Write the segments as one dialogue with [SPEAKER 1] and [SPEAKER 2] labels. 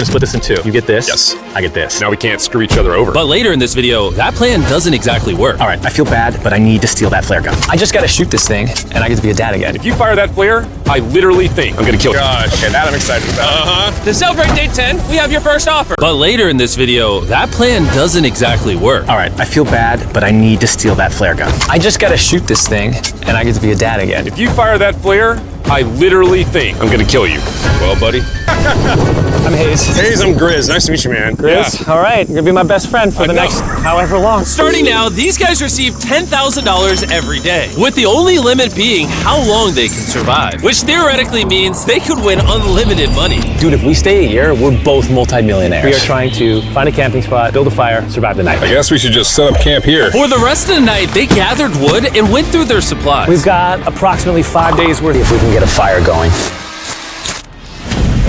[SPEAKER 1] Split this in two. You get this.
[SPEAKER 2] Yes.
[SPEAKER 1] I get this.
[SPEAKER 2] Now we can't screw each other over.
[SPEAKER 3] But later in this video, that plan doesn't exactly work.
[SPEAKER 1] All right, I feel bad, but I need to steal that flare gun. I just gotta shoot this thing, and I get to be a dad again.
[SPEAKER 2] If you fire that flare, I literally think I'm gonna kill you.
[SPEAKER 4] Gosh. Okay, that I'm excited about.
[SPEAKER 3] To celebrate day 10, we have your first offer. But later in this video, that plan doesn't exactly work.
[SPEAKER 1] All right, I feel bad, but I need to steal that flare gun. I just gotta shoot this thing, and I get to be a dad again.
[SPEAKER 2] If you fire that flare, I literally think I'm gonna kill you. Well, buddy.
[SPEAKER 1] I'm Hayes.
[SPEAKER 4] Hayes, I'm Grizz. Nice to meet you, man.
[SPEAKER 1] Grizz? All right, you're gonna be my best friend for the next however long.
[SPEAKER 3] Starting now, these guys receive $10,000 every day, with the only limit being how long they can survive, which theoretically means they could win unlimited money.
[SPEAKER 1] Dude, if we stay a year, we're both multimillionaires. We are trying to find a camping spot, build a fire, survive the night.
[SPEAKER 2] I guess we should just set up camp here.
[SPEAKER 3] For the rest of the night, they gathered wood and went through their supplies.
[SPEAKER 1] We've got approximately 5 days worth if we can get a fire going.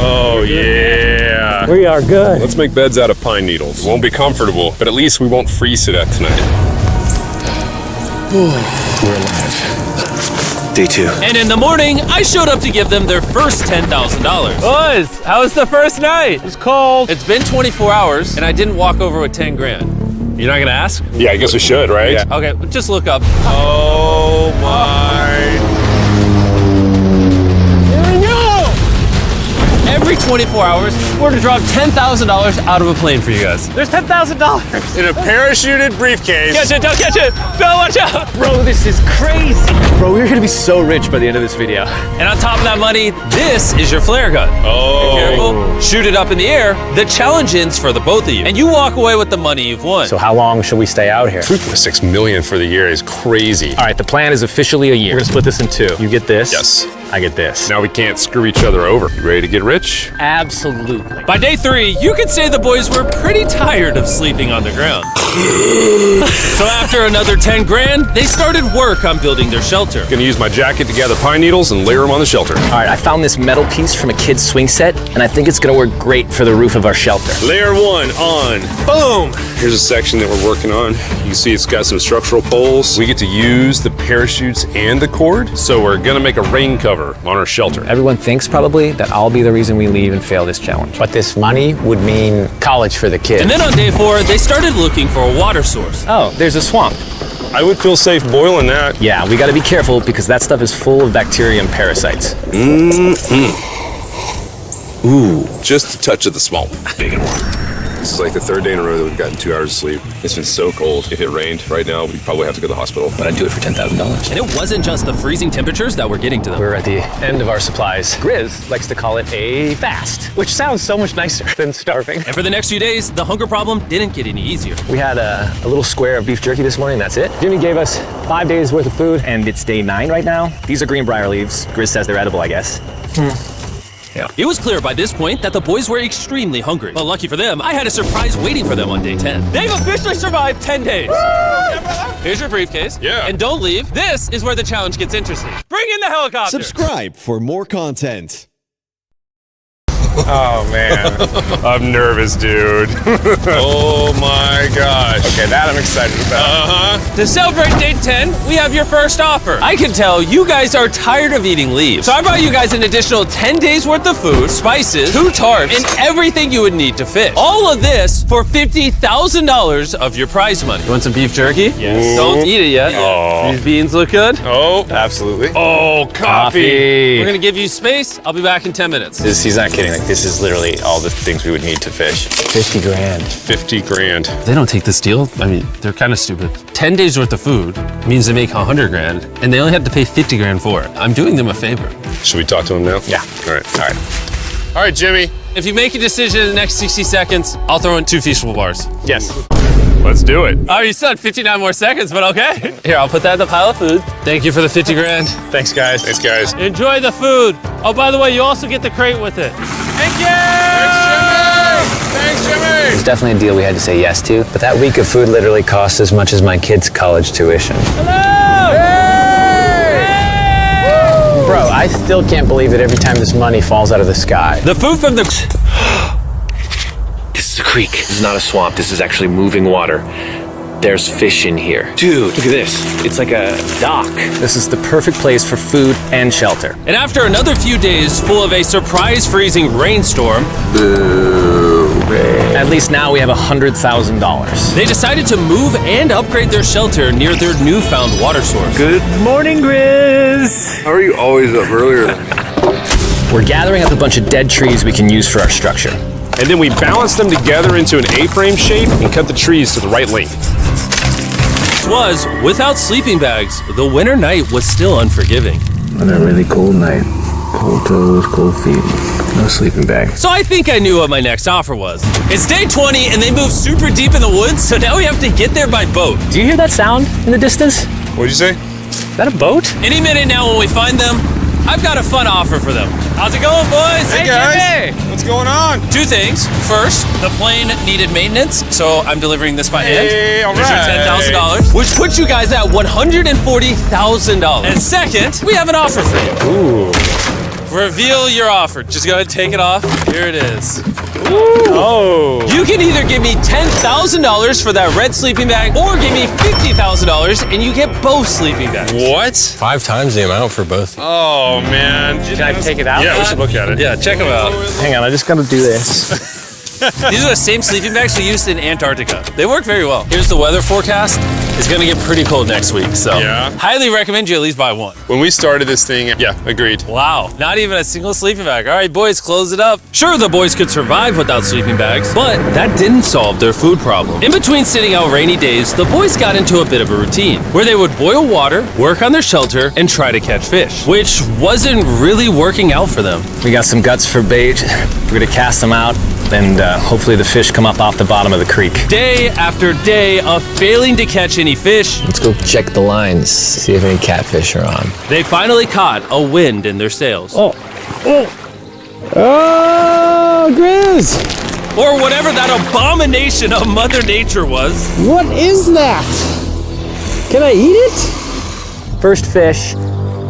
[SPEAKER 2] Oh, yeah.
[SPEAKER 1] We are good.
[SPEAKER 2] Let's make beds out of pine needles. Won't be comfortable, but at least we won't freeze to death tonight.
[SPEAKER 4] We're alive. Day 2.
[SPEAKER 3] And in the morning, I showed up to give them their first $10,000.
[SPEAKER 5] Boys, how was the first night? It's cold.
[SPEAKER 3] It's been 24 hours, and I didn't walk over with 10 grand. You're not gonna ask?
[SPEAKER 2] Yeah, I guess we should, right?
[SPEAKER 4] Yeah.
[SPEAKER 3] Okay, just look up.
[SPEAKER 4] Oh my.
[SPEAKER 3] Every 24 hours, we're to drop $10,000 out of a plane for you guys.
[SPEAKER 5] There's $10,000.
[SPEAKER 4] In a parachuted briefcase.
[SPEAKER 5] Catch it, don't catch it. No, watch out.
[SPEAKER 1] Bro, this is crazy. Bro, we're gonna be so rich by the end of this video.
[SPEAKER 3] And on top of that money, this is your flare gun.
[SPEAKER 4] Oh.
[SPEAKER 3] Be careful, shoot it up in the air. The challenge ends for the both of you. And you walk away with the money you've won.
[SPEAKER 1] So how long should we stay out here?
[SPEAKER 2] $6 million for the year is crazy.
[SPEAKER 1] All right, the plan is officially a year. We're gonna split this in two. You get this.
[SPEAKER 2] Yes.
[SPEAKER 1] I get this.
[SPEAKER 2] Now we can't screw each other over. You ready to get rich?
[SPEAKER 1] Absolutely.
[SPEAKER 3] By day 3, you could say the boys were pretty tired of sleeping on the ground. So after another 10 grand, they started work on building their shelter.
[SPEAKER 2] Gonna use my jacket to gather pine needles and layer them on the shelter.
[SPEAKER 1] All right, I found this metal piece from a kid's swing set, and I think it's gonna work great for the roof of our shelter.
[SPEAKER 4] Layer 1 on. Boom.
[SPEAKER 2] Here's a section that we're working on. You can see it's got some structural poles. We get to use the parachutes and the cord, so we're gonna make a rain cover on our shelter.
[SPEAKER 1] Everyone thinks probably that I'll be the reason we leave and fail this challenge.
[SPEAKER 6] But this money would mean college for the kids.
[SPEAKER 3] And then on day 4, they started looking for a water source.
[SPEAKER 1] Oh, there's a swamp.
[SPEAKER 4] I would feel safe boiling that.
[SPEAKER 1] Yeah, we gotta be careful because that stuff is full of bacteria and parasites.
[SPEAKER 2] Ooh, just a touch of the small. Big and warm. This is like the 3rd day in a row that we've gotten 2 hours of sleep. It's been so cold. If it rained right now, we'd probably have to go to the hospital.
[SPEAKER 1] But I'd do it for $10,000.
[SPEAKER 3] And it wasn't just the freezing temperatures that were getting to them.
[SPEAKER 1] We're at the end of our supplies. Grizz likes to call it a fast, which sounds so much nicer than starving.
[SPEAKER 3] And for the next few days, the hunger problem didn't get any easier.
[SPEAKER 1] We had a little square of beef jerky this morning, that's it. Jimmy gave us 5 days worth of food, and it's day 9 right now. These are greenbrier leaves. Grizz says they're edible, I guess. Yeah.
[SPEAKER 3] It was clear by this point that the boys were extremely hungry. But lucky for them, I had a surprise waiting for them on day 10. They've officially survived 10 days. Here's your briefcase.
[SPEAKER 2] Yeah.
[SPEAKER 3] And don't leave. This is where the challenge gets interesting. Bring in the helicopter.
[SPEAKER 7] Subscribe for more content.
[SPEAKER 4] Oh man. I'm nervous, dude. Oh my gosh. Okay, that I'm excited about.
[SPEAKER 3] To celebrate day 10, we have your first offer. I can tell you guys are tired of eating leaves. So I brought you guys an additional 10 days worth of food, spices, 2 tarps, and everything you would need to fish. All of this for $50,000 of your prize money. You want some beef jerky?
[SPEAKER 1] Yes.
[SPEAKER 3] Don't eat it yet.
[SPEAKER 4] Oh.
[SPEAKER 3] These beans look good.
[SPEAKER 4] Oh, absolutely.
[SPEAKER 2] Oh, coffee.
[SPEAKER 3] We're gonna give you space. I'll be back in 10 minutes.
[SPEAKER 4] He's not kidding. Like, this is literally all the things we would need to fish.
[SPEAKER 1] 50 grand.
[SPEAKER 2] 50 grand.
[SPEAKER 3] If they don't take this deal, I mean, they're kind of stupid. 10 days worth of food means they make 100 grand, and they only have to pay 50 grand for it. I'm doing them a favor.
[SPEAKER 2] Should we talk to him now?
[SPEAKER 1] Yeah.
[SPEAKER 2] All right. All right, Jimmy.
[SPEAKER 3] If you make a decision in the next 60 seconds, I'll throw in 2 feastable bars.
[SPEAKER 1] Yes.
[SPEAKER 2] Let's do it.
[SPEAKER 3] Oh, you said 59 more seconds, but okay. Here, I'll put that in the pile of food. Thank you for the 50 grand.
[SPEAKER 4] Thanks, guys.
[SPEAKER 2] Thanks, guys.
[SPEAKER 5] Enjoy the food. Oh, by the way, you also get the crate with it.
[SPEAKER 3] Thank you!
[SPEAKER 4] Thanks, Jimmy.
[SPEAKER 6] It's definitely a deal we had to say yes to, but that week of food literally cost as much as my kids' college tuition. Bro, I still can't believe it every time this money falls out of the sky.
[SPEAKER 3] The food from the...
[SPEAKER 8] This is a creek. This is not a swamp. This is actually moving water. There's fish in here. Dude, look at this. It's like a dock.
[SPEAKER 1] This is the perfect place for food and shelter.
[SPEAKER 3] And after another few days full of a surprise freezing rainstorm...
[SPEAKER 1] at least now we have $100,000.
[SPEAKER 3] They decided to move and upgrade their shelter near their newfound water source.
[SPEAKER 1] Good morning, Grizz.
[SPEAKER 2] How are you always up earlier than me?
[SPEAKER 1] We're gathering up a bunch of dead trees we can use for our structure.
[SPEAKER 4] And then we balance them together into an A-frame shape and cut the trees to the right length.
[SPEAKER 3] This was, without sleeping bags, the winter night was still unforgiving.
[SPEAKER 6] On a really cold night, cold toes, cold feet, no sleeping bag.
[SPEAKER 3] So I think I knew what my next offer was. It's day 20 and they moved super deep in the woods, so now we have to get there by boat.
[SPEAKER 1] Do you hear that sound in the distance?
[SPEAKER 4] What'd you say?
[SPEAKER 1] Is that a boat?
[SPEAKER 3] Any minute now when we find them, I've got a fun offer for them. How's it going, boys?
[SPEAKER 4] Hey guys, what's going on?
[SPEAKER 3] Two things. First, the plane needed maintenance, so I'm delivering this by hand.
[SPEAKER 4] Hey, all
[SPEAKER 3] Here's your
[SPEAKER 4] right.
[SPEAKER 3] $10,000, which puts you guys at $140,000. And second, we have an offer for you.
[SPEAKER 4] Ooh.
[SPEAKER 3] Reveal your offer. Just go ahead and take it off. Here it is.
[SPEAKER 4] Oh.
[SPEAKER 3] You can either give me $10,000 for that red sleeping bag, or give me $50,000 and you get both sleeping bags.
[SPEAKER 4] What?
[SPEAKER 8] 5 times the amount for both.
[SPEAKER 4] Oh, man.
[SPEAKER 1] Can I take it out?
[SPEAKER 4] Yeah, we should look at it.
[SPEAKER 3] Yeah, check them out.
[SPEAKER 1] Hang on, I just gotta do this.
[SPEAKER 3] These are the same sleeping bags we used in Antarctica. They work very well. Here's the weather forecast. It's gonna get pretty cold next week, so
[SPEAKER 4] Yeah.
[SPEAKER 3] highly recommend you at least buy one.
[SPEAKER 4] When we started this thing, yeah, agreed.
[SPEAKER 3] Wow, not even a single sleeping bag. All right, boys, close it up. Sure, the boys could survive without sleeping bags, but that didn't solve their food problem. In between sitting out rainy days, the boys got into a bit of a routine where they would boil water, work on their shelter, and try to catch fish, which wasn't really working out for them.
[SPEAKER 1] We got some guts for bait. We're gonna cast them out, and hopefully the fish come up off the bottom of the creek.
[SPEAKER 3] Day after day of failing to catch any fish,
[SPEAKER 6] Let's go check the lines, see if any catfish are on.
[SPEAKER 3] they finally caught a wind in their sails.
[SPEAKER 6] Oh, Grizz!
[SPEAKER 3] Or whatever that abomination of Mother Nature was.
[SPEAKER 6] What is that? Can I eat it?
[SPEAKER 1] First fish,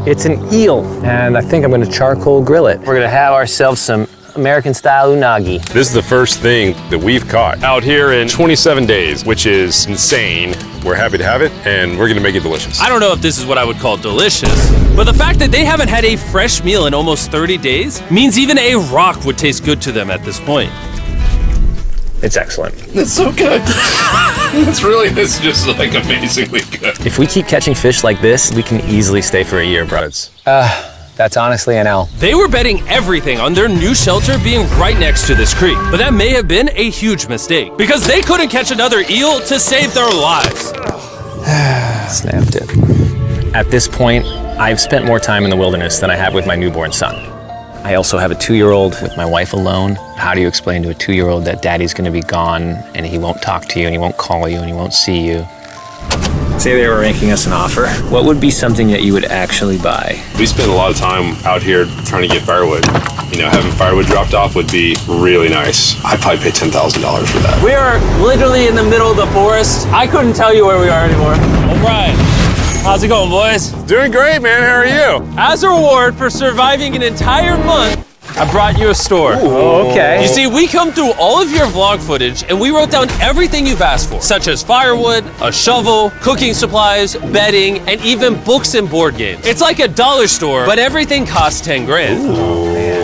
[SPEAKER 1] it's an eel, and I think I'm gonna charcoal grill it. We're gonna have ourselves some American-style unagi.
[SPEAKER 4] This is the first thing that we've caught out here in 27 days, which is insane. We're happy to have it, and we're gonna make it delicious.
[SPEAKER 3] I don't know if this is what I would call delicious, but the fact that they haven't had a fresh meal in almost 30 days means even a rock would taste good to them at this point.
[SPEAKER 1] It's excellent.
[SPEAKER 2] It's so good. It's just like amazingly good.
[SPEAKER 1] If we keep catching fish like this, we can easily stay for a year, bro.
[SPEAKER 6] That's honestly an L.
[SPEAKER 3] They were betting everything on their new shelter being right next to this creek, but that may have been a huge mistake because they couldn't catch another eel to save their lives.
[SPEAKER 1] Snapped it. At this point, I've spent more time in the wilderness than I have with my newborn son. I also have a 2-year-old with my wife alone. How do you explain to a 2-year-old that daddy's gonna be gone and he won't talk to you and he won't call you and he won't see you? Say they were making us an offer. What would be something that you would actually buy?
[SPEAKER 2] We spend a lot of time out here trying to get firewood. You know, having firewood dropped off would be really nice. I'd probably pay $10,000 for that.
[SPEAKER 3] We are literally in the middle of the forest. I couldn't tell you where we are anymore. All right. How's it going, boys?
[SPEAKER 4] Doing great, man. How are you?
[SPEAKER 3] As a reward for surviving an entire month, I brought you a store.
[SPEAKER 1] Oh, okay.
[SPEAKER 3] You see, we come through all of your vlog footage and we wrote down everything you've asked for, such as firewood, a shovel, cooking supplies, bedding, and even books and board games. It's like a dollar store, but everything costs 10 grand.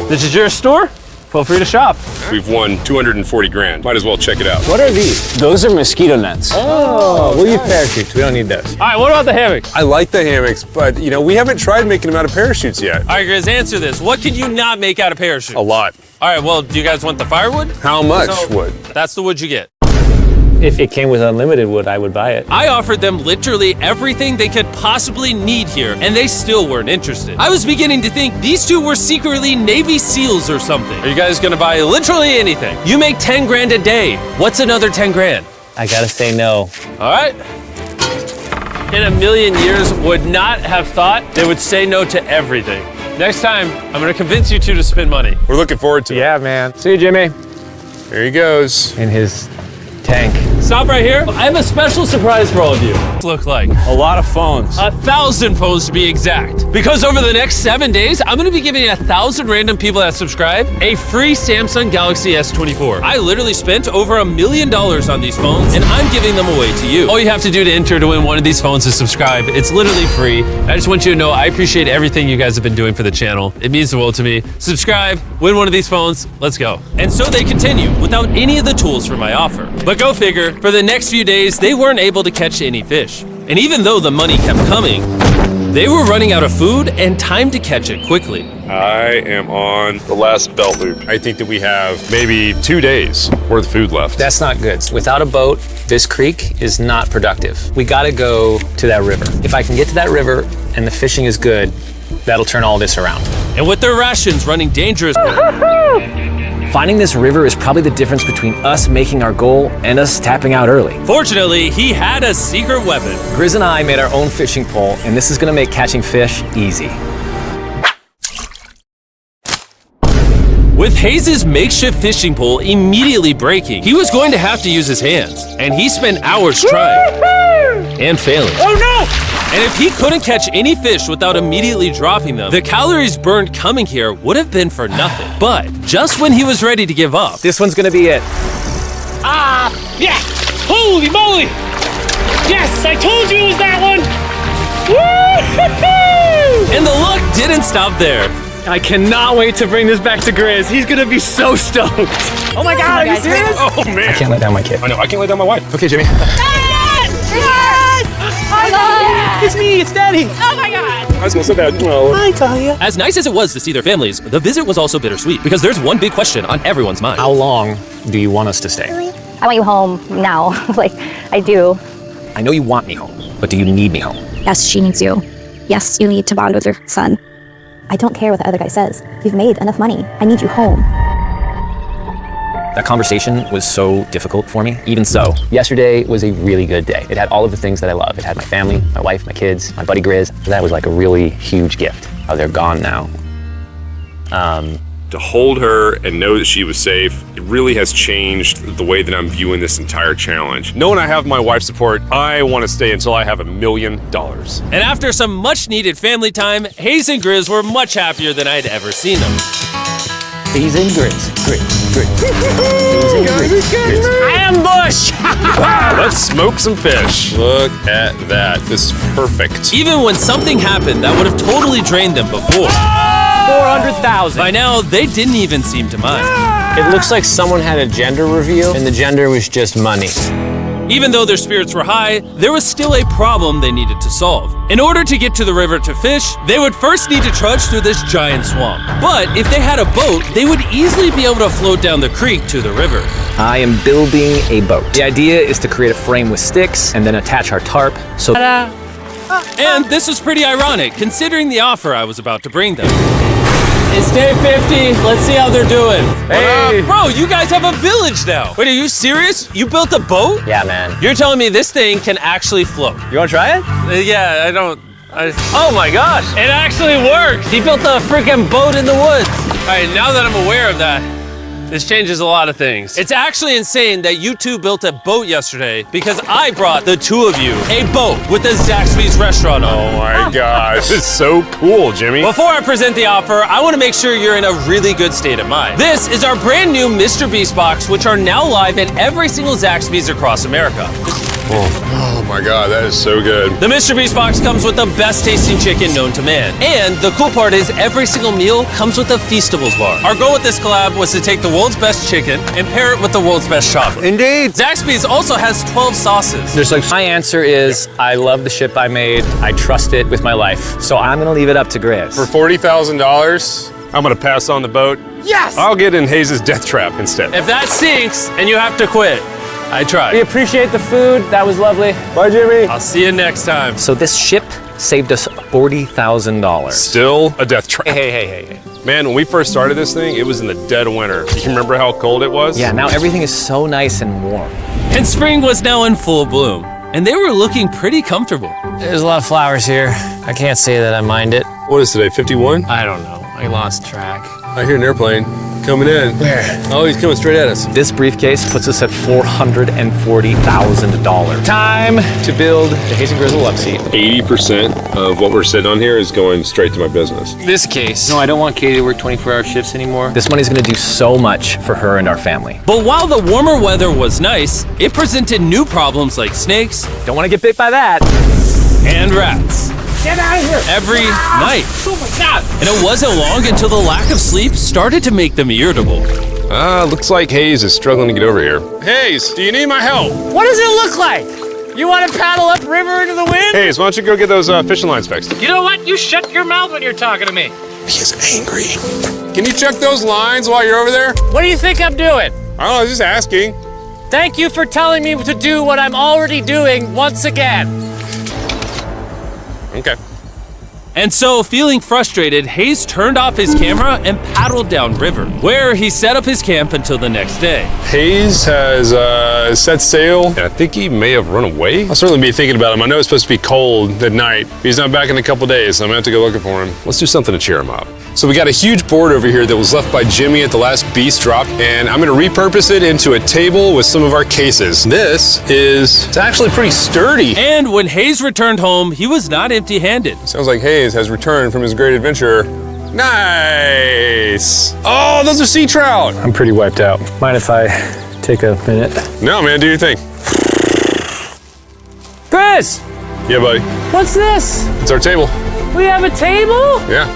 [SPEAKER 1] This is your store? Feel free to shop.
[SPEAKER 4] We've won 240 grand. Might as well check it out.
[SPEAKER 6] What are these? Those are mosquito nets.
[SPEAKER 1] Oh, we'll use parachutes. We don't need those.
[SPEAKER 3] All right, what about the hammocks?
[SPEAKER 4] I like the hammocks, but you know, we haven't tried making them out of parachutes yet.
[SPEAKER 3] All right, Grizz, answer this. What can you not make out of parachute?
[SPEAKER 4] A lot.
[SPEAKER 3] All right, well, do you guys want the firewood?
[SPEAKER 4] How much
[SPEAKER 3] So-
[SPEAKER 4] wood?
[SPEAKER 3] That's the wood you get.
[SPEAKER 1] If it came with unlimited wood, I would buy it.
[SPEAKER 3] I offered them literally everything they could possibly need here, and they still weren't interested. I was beginning to think these two were secretly Navy SEALs or something. Are you guys gonna buy literally anything? You make 10 grand a day. What's another 10 grand?
[SPEAKER 1] I gotta say no.
[SPEAKER 3] All right. In a million years, would not have thought they would say no to everything. Next time, I'm gonna convince you two to spend money.
[SPEAKER 4] We're looking forward to it.
[SPEAKER 1] Yeah, man. See you, Jimmy.
[SPEAKER 4] There he goes.
[SPEAKER 1] In his tank.
[SPEAKER 3] Stop right here. I have a special surprise for all of you. Look like
[SPEAKER 6] A lot of phones.
[SPEAKER 3] 1,000 phones to be exact. Because over the next 7 days, I'm gonna be giving 1,000 random people that subscribe a free Samsung Galaxy S24. I literally spent over $1 million on these phones, and I'm giving them away to you. All you have to do to enter to win one of these phones is subscribe. It's literally free. I just want you to know I appreciate everything you guys have been doing for the channel. It means the world to me. Subscribe, win one of these phones, let's go. And so they continue without any of the tools for my offer. But go figure, for the next few days, they weren't able to catch any fish. And even though the money kept coming, they were running out of food and time to catch it quickly.
[SPEAKER 4] I am on the last belt loop. I think that we have maybe 2 days worth of food left.
[SPEAKER 1] That's not good. Without a boat, this creek is not productive. We gotta go to that river. If I can get to that river and the fishing is good, that'll turn all this around.
[SPEAKER 3] And with their rations running dangerous,
[SPEAKER 1] Finding this river is probably the difference between us making our goal and us tapping out early.
[SPEAKER 3] fortunately, he had a secret weapon.
[SPEAKER 1] Grizz and I made our own fishing pole, and this is gonna make catching fish easy.
[SPEAKER 3] With Hayes' makeshift fishing pole immediately breaking, he was going to have to use his hands, and he spent hours trying and failing.
[SPEAKER 5] Oh no!
[SPEAKER 3] And if he couldn't catch any fish without immediately dropping them, the calories burned coming here would have been for nothing. But just when he was ready to give up,
[SPEAKER 1] This one's gonna be it.
[SPEAKER 5] Yeah! Holy moly! Yes, I told you it was that one! Woo!
[SPEAKER 3] and the luck didn't stop there.
[SPEAKER 6] I cannot wait to bring this back to Grizz. He's gonna be so stoked. Oh my God, are you serious?
[SPEAKER 4] Oh man.
[SPEAKER 1] I can't let down my kid.
[SPEAKER 4] I know, I can't let down my wife.
[SPEAKER 1] Okay, Jimmy.
[SPEAKER 6] It's me, it's Daddy.
[SPEAKER 4] I was gonna say that. No.
[SPEAKER 3] As nice as it was to see their families, the visit was also bittersweet because there's one big question on everyone's mind.
[SPEAKER 1] How long do you want us to stay?
[SPEAKER 9] I want you home now. Like, I do.
[SPEAKER 1] I know you want me home, but do you need me home?
[SPEAKER 9] Yes, she needs you. Yes, you need to bond with your son. I don't care what the other guy says. You've made enough money. I need you home.
[SPEAKER 1] That conversation was so difficult for me. Even so, yesterday was a really good day. It had all of the things that I love. It had my family, my wife, my kids, my buddy Grizz. That was like a really huge gift. How they're gone now.
[SPEAKER 4] To hold her and know that she was safe, it really has changed the way that I'm viewing this entire challenge. Knowing I have my wife's support, I want to stay until I have $1 million.
[SPEAKER 3] And after some much needed family time, Hayes and Grizz were much happier than I'd ever seen them.
[SPEAKER 1] Hayes and Grizz. Hayes and Grizz.
[SPEAKER 6] Ambush!
[SPEAKER 4] Let's smoke some fish. Look at that. This is perfect.
[SPEAKER 3] Even when something happened that would have totally drained them before,
[SPEAKER 6] 400,000.
[SPEAKER 3] by now they didn't even seem to mind.
[SPEAKER 6] It looks like someone had a gender reveal, and the gender was just money.
[SPEAKER 3] Even though their spirits were high, there was still a problem they needed to solve. In order to get to the river to fish, they would first need to trudge through this giant swamp. But if they had a boat, they would easily be able to float down the creek to the river.
[SPEAKER 1] I am building a boat. The idea is to create a frame with sticks and then attach our tarp so
[SPEAKER 3] And this was pretty ironic, considering the offer I was about to bring them. It's day 50. Let's see how they're doing.
[SPEAKER 6] Hey.
[SPEAKER 3] Bro, you guys have a village now. Wait, are you serious? You built a boat?
[SPEAKER 6] Yeah, man.
[SPEAKER 3] You're telling me this thing can actually float?
[SPEAKER 6] You wanna try it?
[SPEAKER 3] Yeah, I don't. Oh my gosh, it actually works. He built a freaking boat in the woods. All right, now that I'm aware of that, this changes a lot of things. It's actually insane that you two built a boat yesterday because I brought the two of you a boat with the Zaxby's restaurant on it.
[SPEAKER 4] Oh my gosh. This is so cool, Jimmy.
[SPEAKER 3] Before I present the offer, I want to make sure you're in a really good state of mind. This is our brand new Mrbeast box, which are now live at every single Zaxby's across America.
[SPEAKER 4] Oh my God, that is so good.
[SPEAKER 3] The Mrbeast box comes with the best tasting chicken known to man. And the cool part is every single meal comes with a Feastables bar. Our goal with this collab was to take the world's best chicken and pair it with the world's best chocolate.
[SPEAKER 6] Indeed.
[SPEAKER 3] Zaxby's also has 12 sauces.
[SPEAKER 1] there's like my answer is I love the ship I made. I trust it with my life. So I'm gonna leave it up to Grizz.
[SPEAKER 4] For $40,000, I'm gonna pass on the boat. Yes! I'll get in Hayes' death trap instead.
[SPEAKER 3] If that sinks and you have to quit, I
[SPEAKER 6] We
[SPEAKER 3] tried.
[SPEAKER 6] appreciate the food. That was lovely. Bye, Jimmy.
[SPEAKER 3] I'll see you next time.
[SPEAKER 1] So this ship saved us $40,000.
[SPEAKER 4] Still a death trap.
[SPEAKER 1] Hey.
[SPEAKER 4] Man, when we first started this thing, it was in the dead of winter. You remember how cold it was?
[SPEAKER 1] Yeah, now everything is so nice and warm.
[SPEAKER 3] And spring was now in full bloom, and they were looking pretty comfortable.
[SPEAKER 6] There's a lot of flowers here. I can't say that I mind it.
[SPEAKER 4] What is today, 51?
[SPEAKER 6] I don't know. I lost track.
[SPEAKER 4] I hear an airplane. coming in. Where? Oh, he's coming straight at us.
[SPEAKER 1] This briefcase puts us at $440,000. Time to build the Hayes and Grizzle love seat.
[SPEAKER 4] 80% of what we're sitting on here is going straight to my business.
[SPEAKER 1] This case. No, I don't want Katie to work 24-hour shifts anymore. This money's gonna do so much for her and our family.
[SPEAKER 3] But while the warmer weather was nice, it presented new problems like snakes.
[SPEAKER 1] Don't wanna get bit by that.
[SPEAKER 3] And rats.
[SPEAKER 5] Get out of here!
[SPEAKER 3] Every night.
[SPEAKER 5] Oh my God!
[SPEAKER 3] And it wasn't long until the lack of sleep started to make them irritable.
[SPEAKER 4] Looks like Hayes is struggling to get over here. Hayes, do you need my help?
[SPEAKER 6] What does it look like? You want to paddle upriver into the wind?
[SPEAKER 4] Hayes, why don't you go get those fishing lines fixed?
[SPEAKER 5] You know what? You shut your mouth when you're talking to me.
[SPEAKER 4] He is angry. Can you check those lines while you're over there?
[SPEAKER 6] What do you think I'm doing?
[SPEAKER 4] I don't know, I was just asking.
[SPEAKER 6] Thank you for telling me to do what I'm already doing once again.
[SPEAKER 4] Okay.
[SPEAKER 3] And so, feeling frustrated, Hayes turned off his camera and paddled downriver, where he set up his camp until the next day.
[SPEAKER 4] Hayes has set sail, and I think he may have run away. I'll certainly be thinking about him. I know it's supposed to be cold at night. He's not back in a couple days, so I'm gonna have to go looking for him. Let's do something to cheer him up. So we got a huge board over here that was left by Jimmy at the last Beast drop, and I'm gonna repurpose it into a table with some of our cases. It's actually pretty sturdy.
[SPEAKER 3] And when Hayes returned home, he was not empty-handed.
[SPEAKER 4] Sounds like Hayes has returned from his great adventure. Nice! Oh, those are sea trout!
[SPEAKER 1] I'm pretty wiped out. Mind if I take a minute?
[SPEAKER 4] No, man, do your thing.
[SPEAKER 6] Chris,
[SPEAKER 4] Yeah, buddy.
[SPEAKER 6] what's this?
[SPEAKER 4] It's our table.
[SPEAKER 6] We have a table?
[SPEAKER 4] Yeah.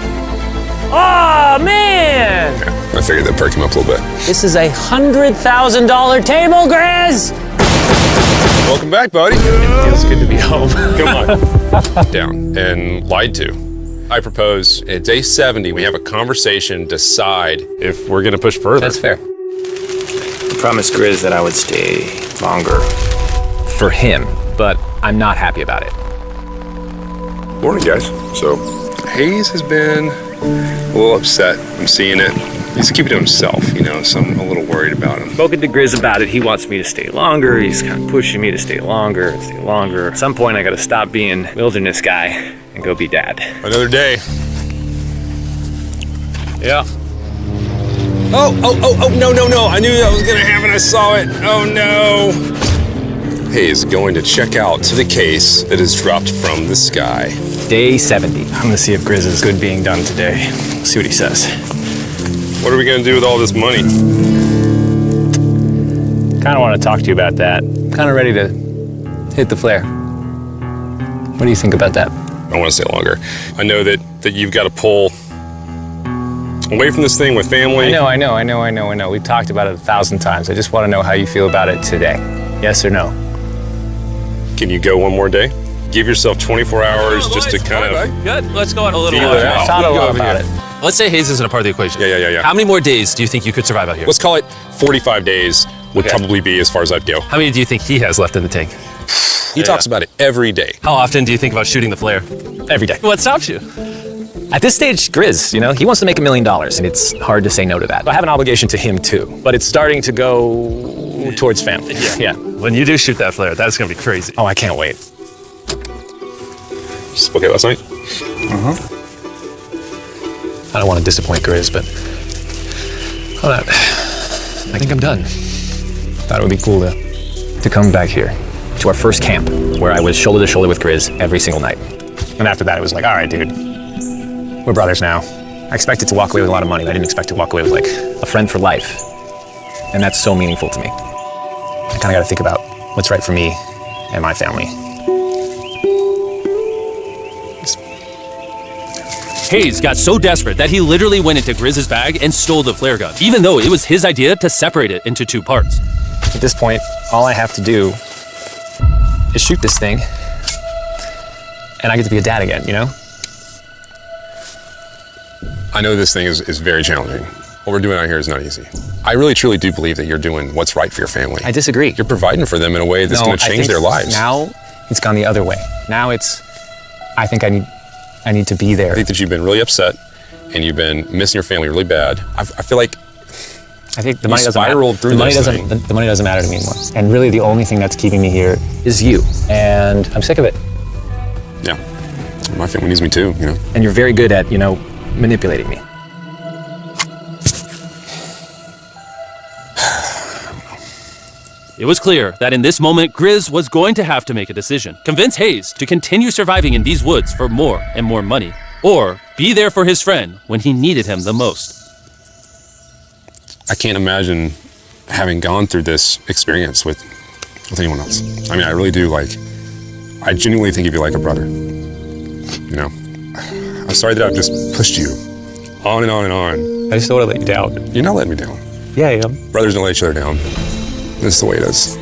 [SPEAKER 6] Oh, man!
[SPEAKER 4] I figured that'd perk him up a little bit.
[SPEAKER 6] This is a $100,000 table, Grizz!
[SPEAKER 4] Welcome back, buddy.
[SPEAKER 1] Feels good to be home.
[SPEAKER 4] Come on. Down and lied to. I propose at day 70, we have a conversation, decide if we're gonna push further.
[SPEAKER 1] That's fair.
[SPEAKER 8] I promised Grizz that I would stay longer.
[SPEAKER 1] For him, but I'm not happy about it.
[SPEAKER 4] Morning, guys. So, Hayes has been a little upset. I'm seeing it. He's keeping it to himself, so I'm a little worried about him.
[SPEAKER 8] Spoken to Grizz about it. He wants me to stay longer. He's kind of pushing me to stay longer and stay longer. At some point, I gotta stop being wilderness guy and go be dad.
[SPEAKER 4] Another day.
[SPEAKER 8] Yeah.
[SPEAKER 4] Oh, no. I knew that was gonna happen. I saw it. Oh, no. Hayes going to check out to the case that is dropped from the sky.
[SPEAKER 1] Day 70. I'm gonna see if Grizz is good being done today. See what he says.
[SPEAKER 4] What are we gonna do with all this money?
[SPEAKER 1] Kind of want to talk to you about that. Kind of ready to hit the flare. What do you think about that?
[SPEAKER 4] I want to stay longer. I know that you've got to pull away from this thing with family.
[SPEAKER 1] I know. We've talked about it 1,000 times. I just want to know how you feel about it today. Yes or no?
[SPEAKER 4] Can you go one more day? Give yourself 24 hours just to kind of
[SPEAKER 3] Good. Let's go out a little
[SPEAKER 4] feel
[SPEAKER 3] while.
[SPEAKER 4] it out.
[SPEAKER 1] Thought a
[SPEAKER 4] We'll go
[SPEAKER 1] lot
[SPEAKER 4] over
[SPEAKER 1] about
[SPEAKER 4] here.
[SPEAKER 1] it.
[SPEAKER 3] Let's say Hayes isn't a part of the equation.
[SPEAKER 4] Yeah.
[SPEAKER 3] How many more days do you think you could survive out here?
[SPEAKER 4] Let's call it 45 days would
[SPEAKER 3] Okay.
[SPEAKER 4] probably be as far as I'd go.
[SPEAKER 3] How many do you think he has left in the tank?
[SPEAKER 4] He talks about it every day.
[SPEAKER 3] How often do you think about shooting the flare?
[SPEAKER 1] Every day.
[SPEAKER 3] What stops you?
[SPEAKER 1] At this stage, Grizz, he wants to make $1 million, and it's hard to say no to that. I have an obligation to him too, but it's starting to go towards family. Yeah.
[SPEAKER 3] When you do shoot that flare, that's gonna be crazy.
[SPEAKER 1] Oh, I can't wait.
[SPEAKER 4] Okay, last night?
[SPEAKER 1] I don't want to disappoint Grizz, but hold on. I think I'm done. Thought it would be cool to come back here to our first camp where I was shoulder to shoulder with Grizz every single night. And after that, it was like, all right, dude, we're brothers now. I expected to walk away with a lot of money, but I didn't expect to walk away with like a friend for life. And that's so meaningful to me. I kind of got to think about what's right for me and my family.
[SPEAKER 3] Hayes got so desperate that he literally went into Grizz's bag and stole the flare gun, even though it was his idea to separate it into 2 parts.
[SPEAKER 1] At this point, all I have to do is shoot this thing, and I get to be a dad again,
[SPEAKER 4] I know this thing is very challenging. What we're doing out here is not easy. I really truly do believe that you're doing what's right for your family.
[SPEAKER 1] I disagree.
[SPEAKER 4] You're providing for them in a way that's going to change their lives.
[SPEAKER 1] Now it's gone the other way. Now I think I need to be there.
[SPEAKER 4] I think that you've been really upset and you've been missing your family really bad. I feel like
[SPEAKER 1] I think the money doesn't
[SPEAKER 4] spiraled
[SPEAKER 1] matter.
[SPEAKER 4] through
[SPEAKER 1] The money
[SPEAKER 4] this
[SPEAKER 1] doesn't.
[SPEAKER 4] thing.
[SPEAKER 1] The money doesn't matter to me anymore. And really, the only thing that's keeping me here is you. And I'm sick of it.
[SPEAKER 4] Yeah, my family needs me too,
[SPEAKER 1] And you're very good at manipulating me.
[SPEAKER 3] It was clear that in this moment, Grizz was going to have to make a decision. Convince Hayes to continue surviving in these woods for more and more money, or be there for his friend when he needed him the most.
[SPEAKER 4] I can't imagine having gone through this experience with anyone else. I mean, I really do, like, I genuinely think of you like a brother. You know? I'm sorry that I've just pushed you on and on and on.
[SPEAKER 1] I just don't want to let you down.
[SPEAKER 4] You're not letting me down.
[SPEAKER 1] Yeah, I am.
[SPEAKER 4] Brothers don't let each other down. This is the way it is.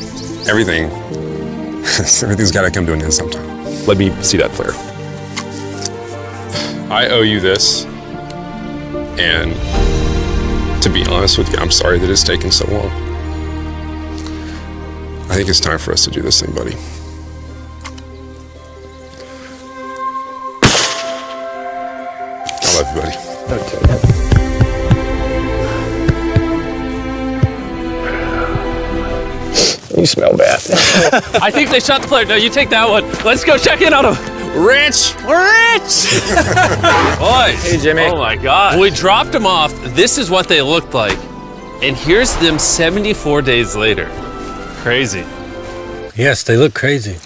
[SPEAKER 4] Everything's got to come to an end sometime.
[SPEAKER 2] Let me see that flare.
[SPEAKER 4] I owe you this, and to be honest with you, I'm sorry that it's taken so long. I think it's time for us to do this thing, buddy. I love you, buddy.
[SPEAKER 1] Okay. You smell bad.
[SPEAKER 3] I think they shot the flare. No, you take that one. Let's go check in on him. Rich! Boys.
[SPEAKER 1] Hey, Jimmy.
[SPEAKER 3] Oh my God. When we dropped them off, this is what they looked like. And here's them 74 days later. Crazy.
[SPEAKER 6] Yes, they look crazy.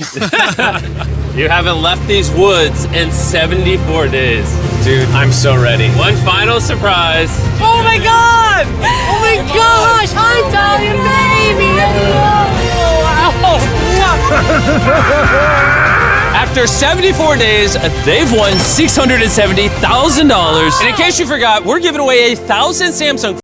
[SPEAKER 3] You haven't left these woods in 74 days.
[SPEAKER 1] Dude, I'm so ready.
[SPEAKER 3] One final surprise.
[SPEAKER 10] Oh my God! Oh my gosh! I'm Italian baby!
[SPEAKER 3] After 74 days, they've won $670,000. And in case you forgot, we're giving away 1,000 Samsung